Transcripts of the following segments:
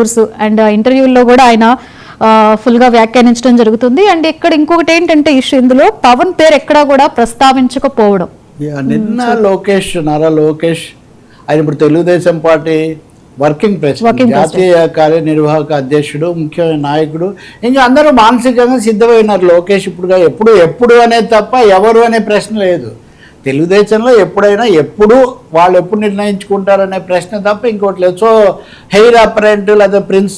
Interviews and ఇంటర్వ్యూల్లో కూడా ఆయన ఫుల్గా వ్యాఖ్యానించడం జరుగుతుంది. అండ్ ఇక్కడ ఇంకొకటి ఏంటంటే ఇష్యూ, ఇందులో పవన్ పేరు ఎక్కడా కూడా ప్రస్తావించకపోవడం. నిన్న నారా లోకేష్ ఆయన ఇప్పుడు తెలుగుదేశం పార్టీ వర్కింగ్ ప్రెసిడెంట్, జాతీయ కార్యనిర్వాహక అధ్యక్షుడు, ముఖ్యమైన నాయకుడు, ఇంకా అందరూ మానసికంగా సిద్ధమైనారు. లోకేష్ ఎప్పుడు అనేది తప్ప ఎవరు అనే ప్రశ్న లేదు. తెలుగుదేశంలో ఎప్పుడైనా వాళ్ళు ఎప్పుడు నిర్ణయించుకుంటారనే ప్రశ్న తప్ప ఇంకోటి లేదు. సో హెయిర్ అపరెంట్ లేదా ప్రిన్స్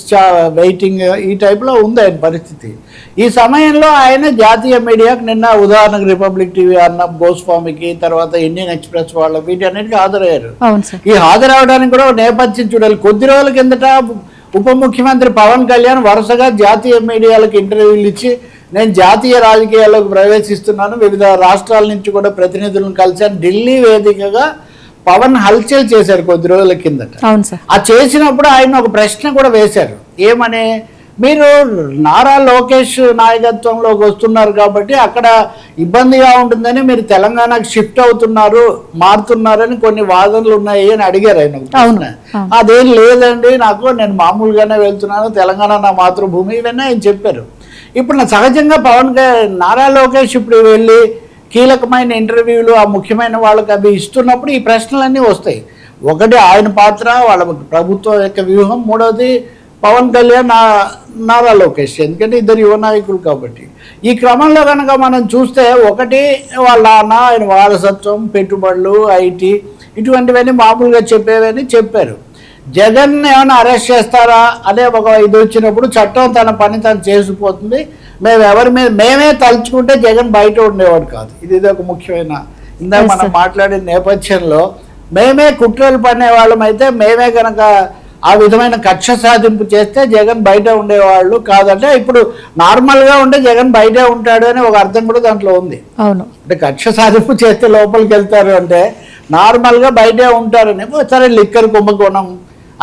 వెయిటింగ్ ఈ టైప్లో ఉంది ఆయన పరిస్థితి. ఈ సమయంలో ఆయన జాతీయ మీడియాకు నిన్న ఉదాహరణకు రిపబ్లిక్ టీవీ అర్నబ్ గోస్వామికి, తర్వాత ఇండియన్ ఎక్స్ప్రెస్ వాళ్ళ వీటన్నిటికీ హాజరయ్యారు. ఈ హాజరవడానికి కూడా నేపథ్యం చూడాలి. కొద్ది రోజుల కిందట ఉప ముఖ్యమంత్రి పవన్ కళ్యాణ్ వరుసగా జాతీయ మీడియాలకు ఇంటర్వ్యూలు ఇచ్చి నేను జాతీయ రాజకీయాల్లోకి ప్రవేశిస్తున్నాను, వివిధ రాష్ట్రాల నుంచి కూడా ప్రతినిధులను కలిశాను, ఢిల్లీ వేదికగా పవన్ హల్చల్ చేశారు కొద్ది రోజుల కిందట. ఆ చేసినప్పుడు ఆయన ఒక ప్రశ్న కూడా వేశారు. ఏమని, మీరు నారా లోకేష్ నాయకత్వంలోకి వస్తున్నారు కాబట్టి అక్కడ ఇబ్బందిగా ఉంటుందని మీరు తెలంగాణకు షిఫ్ట్ మారుతున్నారని కొన్ని వాదనలు ఉన్నాయి అని అడిగారు ఆయన. అదేం లేదండి, నేను మామూలుగానే వెళ్తున్నాను, తెలంగాణ నా మాతృభూమి, ఇవన్నీ ఆయన చెప్పారు. ఇప్పుడు సహజంగా నారా లోకేష్ ఇప్పుడు వెళ్ళి కీలకమైన ఇంటర్వ్యూలు ఆ ముఖ్యమైన వాళ్ళకి అవి ఇస్తున్నప్పుడు ఈ ప్రశ్నలన్నీ వస్తాయి. ఒకటి ఆయన పాత్ర, వాళ్ళ ప్రభుత్వం యొక్క వ్యూహం, మూడవది పవన్ కళ్యాణ్, నారా లోకేష్, ఎందుకంటే ఇద్దరు యువ నాయకులు కాబట్టి. ఈ క్రమంలో కనుక మనం చూస్తే ఒకటి వాళ్ళ నాన్న, ఆయన వారసత్వం, పెట్టుబడులు, ఐటీ ఇటువంటివన్నీ మామూలుగా చెప్పారు. జగన్ ఏమైనా అరెస్ట్ చేస్తారా అనే ఒక ఇది వచ్చినప్పుడు చట్టం తన పని తను చేసిపోతుంది, మేమే తలుచుకుంటే జగన్ బయట ఉండేవాడు కాదు. ఇది ఒక ముఖ్యమైన ఇందాక మనం మాట్లాడిన నేపథ్యంలో మేమే కుట్రలు పడే వాళ్ళం అయితే మేమే కనుక ఆ విధమైన కక్ష సాధింపు చేస్తే జగన్ బయట ఉండేవాళ్ళు కాదంటే, ఇప్పుడు నార్మల్గా ఉంటే జగన్ బయటే ఉంటాడు అని ఒక అర్థం కూడా దాంట్లో ఉంది. అంటే కక్ష సాధింపు చేస్తే లోపలికి వెళ్తారు అంటే నార్మల్గా బయటే ఉంటారని. సరే, లిక్కర్ కుంభకోణం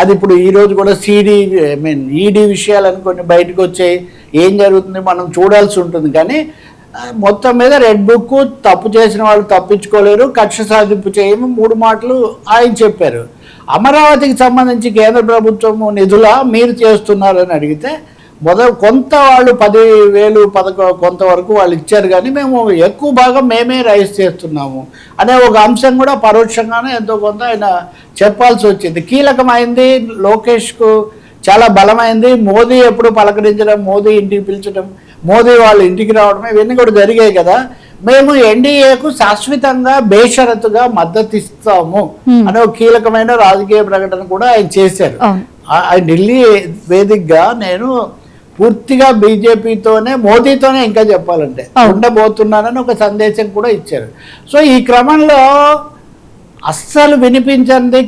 అది ఇప్పుడు ఈరోజు కూడా ఈడీ విషయాలని కొన్ని బయటకు వచ్చాయి. ఏం జరుగుతుంది మనం చూడాల్సి ఉంటుంది. కానీ మొత్తం మీద రెడ్ బుక్, తప్పు చేసిన వాళ్ళు తప్పించుకోలేరు, కక్ష సాధింపు చేయము, 3 మాటలు ఆయన చెప్పారు. అమరావతికి సంబంధించి కేంద్ర ప్రభుత్వం నిధుల మీరు చేస్తున్నారని అడిగితే కొంత వాళ్ళు 10,000 కొంతవరకు వాళ్ళు ఇచ్చారు, కానీ మేము ఎక్కువ భాగం మేమే రైజ్ చేస్తున్నాము అనే ఒక అంశం కూడా పరోక్షంగానే ఎంతో కొంత ఆయన చెప్పాల్సి వచ్చింది. కీలకమైంది, లోకేష్కు చాలా బలమైంది. మోదీ ఎప్పుడు పలకరించడం, మోదీ ఇంటికి పిలిచడం, మోదీ వాళ్ళు ఇంటికి రావడం, ఇవన్నీ కూడా జరిగాయి కదా. మేము ఎన్డీఏకు శాశ్వతంగా బేషరతుగా మద్దతు ఇస్తాము అనే ఒక కీలకమైన రాజకీయ ప్రకటన కూడా ఆయన చేశారు. ఆయన ఢిల్లీ వేదికగా నేను పూర్తిగా బీజేపీతోనే, మోదీతోనే ఇంకా చెప్పాలంటే ఉండబోతున్నానని ఒక సందేశం కూడా ఇచ్చారు. సో ఈ క్రమంలో అస్సలు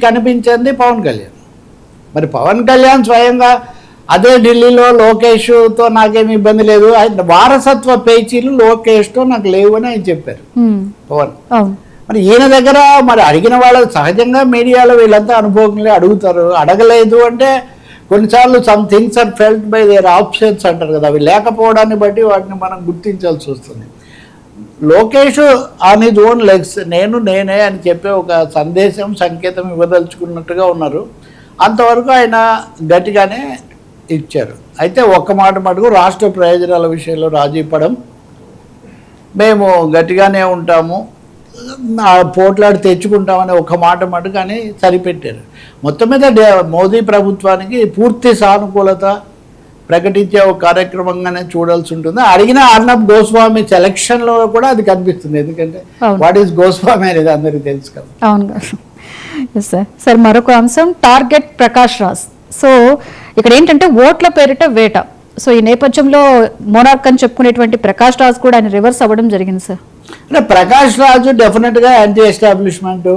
కనిపించింది పవన్ కళ్యాణ్. మరి పవన్ కళ్యాణ్ స్వయంగా అదే ఢిల్లీలో లోకేష్తో నాకేమి ఇబ్బంది లేదు, ఆయన వారసత్వ పేచీలు లోకేష్తో నాకు లేవు అని ఆయన చెప్పారు పవన్. మరి ఈయన దగ్గర మరి అడిగిన వాళ్ళు సహజంగా మీడియాలో వీళ్ళంతా అనుభవంలో అడుగుతారు. అడగలేదు అంటే కొన్నిసార్లు some things are felt by their options అంటారు కదా, అవి లేకపోవడాన్ని బట్టి వాటిని మనం గుర్తించాల్సి వస్తుంది. Lokesh on his own legs నేనే అని చెప్పే ఒక సంకేతం ఇవ్వదలుచుకున్నట్టుగా ఉన్నారు. అంతవరకు ఆయన గట్టిగానే ఇచ్చారు. అయితే ఒక్క మాట మటుకు రాష్ట్ర ప్రయోజనాల విషయంలో రాజీ పడం, మేము గట్టిగానే ఉంటాము, పోట్లాడి తెచ్చుకుంటామని ఒక మాట మటుకు అని సరిపెట్టారు. మొత్తం మీద మోదీ ప్రభుత్వానికి పూర్తి సానుకూలత ప్రకటించే ఒక కార్యక్రమంగానే చూడాల్సి ఉంటుంది. అడిగిన అర్నబ్ గోస్వామి సెలక్షన్లో కూడా అది కనిపిస్తుంది. ఎందుకంటే వాట్ ఈస్ గోస్వామి అనేది అందరికీ తెలుసు కదా. అవును సార్. మరొక అంశం టార్గెట్ ప్రకాష్ రాజ్. సో ఇక్కడ ఏంటంటే ఓట్ల పేరిట వేట. సో ఈ నేపథ్యంలో మోనార్క్ అని చెప్పుకునేటువంటి ప్రకాష్ రాజ్ కూడా ఆయన రివర్స్ అవ్వడం జరిగింది సార్. అంటే ప్రకాష్ రాజు డెఫినెట్గా యాంటీ ఎస్టాబ్లిష్మెంట్,